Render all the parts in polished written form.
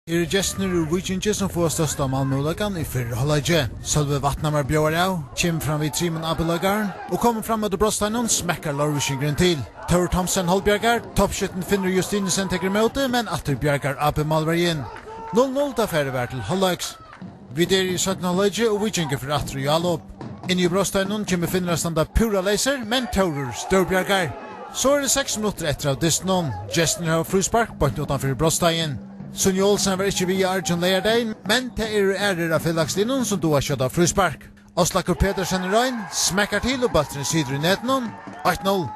Gestner ur Víkingur som får størsta målmöjligheten i fyrre halvleie. Sølve Vatnamar bjør av, kjem fram vid Trimen Abelagaren, og kommer fram med Brosteinen, smekkar Lorviskingren til. Tor Thomsen Holbjergar, toppskytten finner Justinesen tekker møte, men atter Bjergar Abe Malvergen. 0-0 da færre vær til halvleiks. Vi i 17 halvleie, og Víkingur for atter i allop. Inni i Brosteinen kommer finner standa pura leiser, men Torur Storbjergar. Så det 6 minutter etter av Disnon. Gestner har fruspark, bort utanfor Brosteinen. Sonja Olsen var ikke via Argir Leirdein, men det ærer av Fillagslinjen som då har kjøtt av fruspark. Oslakur Petersen i Røyn, smekkar til og baltren sider i netten, 8-0.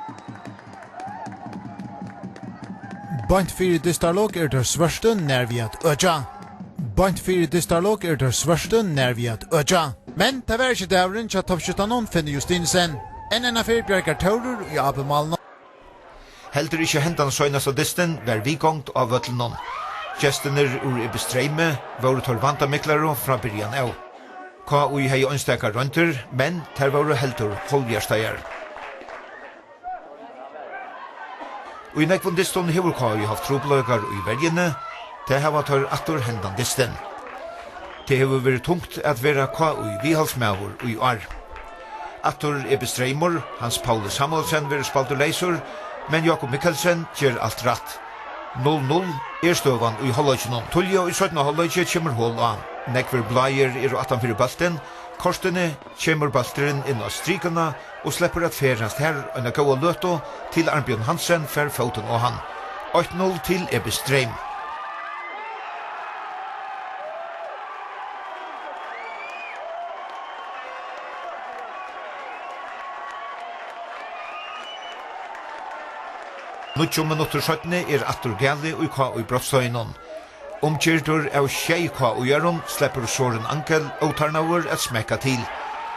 Bant 4 distarlog der svørste nær vi at ødja. Bant 4 distarlog der svørste nær vi at ødja. Men det var ikke dævren til at toppskyttanon finner Justinesen. En affær Bjergar Torur i Abemalen. Heldur ikke hentan søgnast av disten var vi gongt av vøtlenon. Gestner ur Streymur var tor vanta miklaro fra byrjan av. KUI hei ønstakar rønter, men ter var heldur holbjersteier. Og i nekvun diston hever KUI haft trobløkar i vergene, det hava tor atur hendan disten. Det hever vært tungt at vera KUI vihalsmavur i år. Atur Streymur, Hans Paul Samuelsen vil spaltu leisur, men Jakob Mikkelsen gjør alt ratt. 0-0 støvan i halvleikjen. Tulja i 17. halvleikjen kommer hål av. Nekver Blaier atanfyrir balten. Korstene kommer balteren inn av strikene og slipper at ferast her under gåa løto til Arnbjørn Hansen fer foten og han. 8-0 til Streymur. Nuttjo minutter 17 atur gale og KUI Brosteinen. Omkyrtur av tjei KUI-aron slipper Soren Ankel og Tarnauer at smekka til.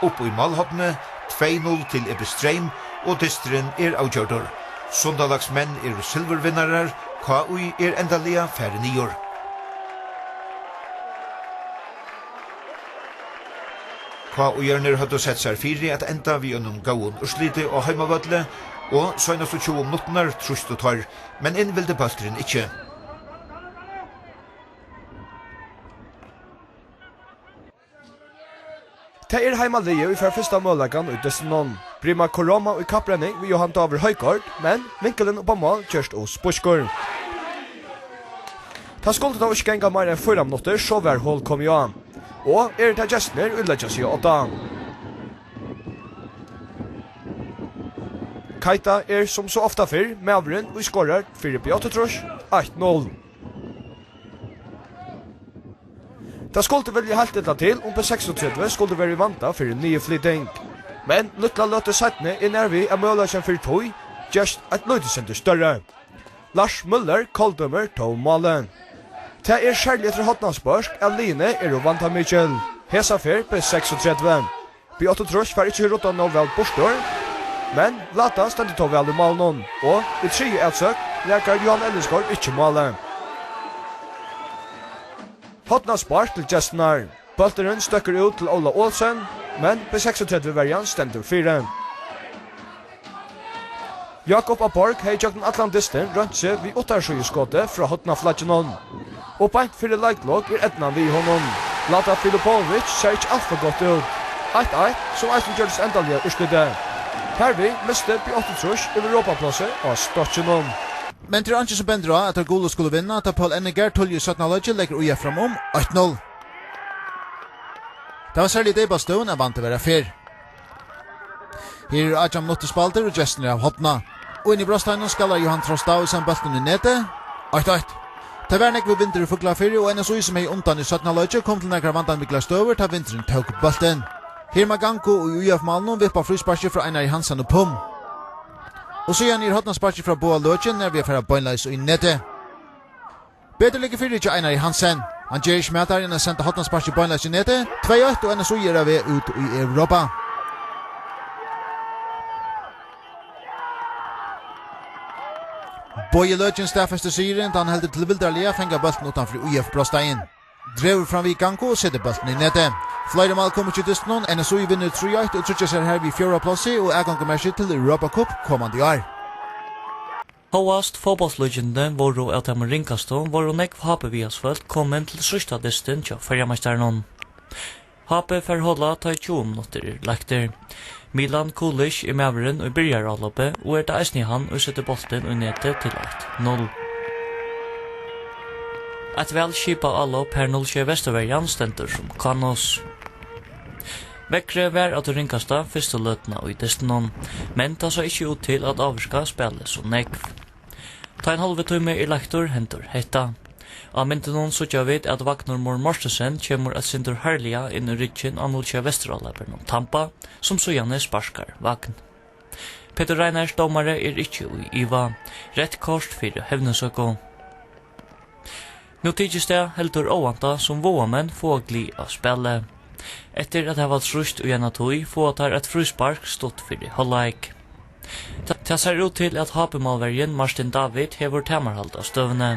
Opp i malhoppene 2-0 til Streymur og distren avgjørdur. Sundalagsmenn silvervinnarar, KUI endalega færre nior. KUI-arner hadde sett seg fire at enda vi gjennom gaun urslite og heimavødle, og søgnast og 20 minutter trust og tar, men innvilde balteren ikke. Det heimalige i første målagan ut Destinon. Prima Koroma i kapprenning ved Johan Daver Høykard, men vinkelen på mål kjørst og spørskår. Ta skuldet av ikke genga mer enn 4 minutter, så hver hold kom jo an. Og det Gestner utledger seg 8. Keita som så ofta fyrr, med avren og skårer 4 B38 8-0. Det skulle velge helt etter til, om B36 skulle være vanta for en nye flytting. Men luttla løte settene nærvi av måløsjen for tog, just et løydesenter større. Lars Müller kalldømmer tog malen. Det kjærlig etter hotnadsbørsk, Aline å vanta Mikkel. Hesa fyr B36. B38 var ikke rota nå vel bostor, men Lata stendet tog vel i malen, og i 3 utsøk leker Johan Ellesgaard ikke malen. Hotnadsbørsk til Gestner. Bølteren støkker ut til Ola Olsen, men B36-verjan stender 4. Jakob Aborg har gjort den Atlantisten rønt seg vid 8-skottet fra Hotnafladgenon. Og beint fyrir leiklokk Edna vid honom. Lata Filipovic ser ikke alt for godt ut. 1-1 som eisen gjøres endalige urslidde. Hervi miste B38 i Europaplasset av Stotgenon. Men til Argir som bendra at Golo skulle vinne, at Paul Enneger 12-17 halvleikje legger uja fram 8-0. Det var særlig det på stående vant til å være fyr. Her 18 minutter spalter og Gestner av hoppna. Og inn i Brosteinen skaller Johan Trostavisen balten i nete. 8-8. Det var nekve vinter i Fuglafjørdur og NSÍ som er undan i 17 halvleikje kom til nekkar vantan Mikla Støver til vinteren tåk balten. Her Maganko og UF-malen vippa frysparkje fra Einar Hansen og Pum. Og så igjen hotnadsparkje fra Boa Løtjen når vi er ferdig bøgnleis og i nete. Bedre ligger fyrir ikke Einar Hansen. Han gjør ikke med enn å sende hotnadsparkje bøgnleis i nete. 2-8 og NSÍ vi ut i Europa. Boje Løtjen staffeste syren da han heldur til Vildarlia fengar bølten utanfor UF Brostein. Drever fram Víkingur og setter bølten i nete. Flere mal kommer til Destinon, NSÍ vinner 3-8 og trutcher seg her vid 4. plassi og er gangmerskje til Europa Cup kommande år. Håast fotballslugende voru av dem ringkaston voru nekv hape viasföld kommen til sørsta distin tja ferjameisternon. Hape ferholda ta 20 minutter lekter. Milan Kulic i maveren og byrjar avloppe, og det eisni han og setter bolten og nete til 1-0. Et vel skipa allop her 0-2 Vesturverjan stendur som kanos. Vekre var at ringkasta fyrste løtna og i destinon, men ta så ikkje ut til at avvirska spillet som nekv. Ta en halve tøyme i lektor hentur hetta. Av myntenon sutja vid at Vagnor Morstensen kjemur et sindur herliga inn i ryggen av 0-2 Vesturalabern Tampa, som så gjerne sparskar Vagn. Peter Reiners domare ikkje ui Iva, rett kort fyrir hevnesøko. Nå tidsis det heldur óvanta som våamenn få gli av spillet. Etter at det var trust og gjennom tog, få at et fruspark stått fyrir halvleik. Det ser ut til at hapemalvergen Martin David hever temarhald av støvne,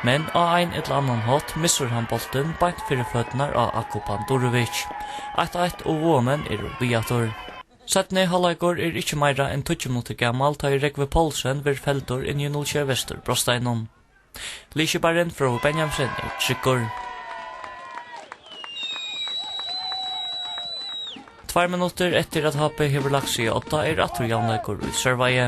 men av ein eller annan hatt misser han bolten beint fyrir føtnar av Akupan Dorovic. 1-1 og våmen viator. Settne halvleikor ikkje meira enn 20 minutter gammal ta i Rekve Paulsen vir feltor inn i 0-2 Vestur Brosteinon. Likebaren fra Benjamsen trykkor. 2 minutter etter at HP hever lagt seg 8 atter javnleikor i Sørveie.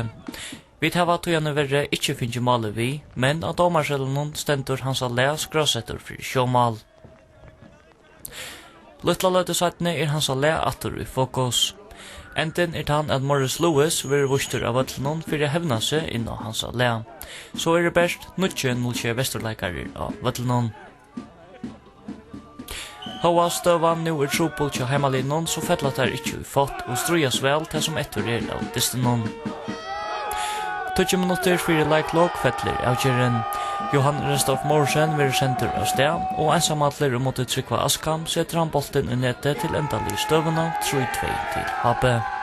Vi tar at togene verre ikkje finner malet vi, men av domarselen stendur hans allea skråsetter for sjåmal. Luttla løte sattene hans allea atter i fokus. Enten han at Morris Lewis vil vuster av vøtlenon for å hevna seg innan hans allea. Så det best 0-2 Vesturleikarer av vøtlenon. Hoa støvan nu trupul til heimalinnon, så fettlat der ikkje vi fått, og strujas vel til som etter av distinon. 20 minutter fyrir leiklok fettler avgjeren. Johan Restoff Morsen vil senter av sted, og ensamadler mot Trykva Askam setter han bolten i nete til endelig støvana 3-2 til HP.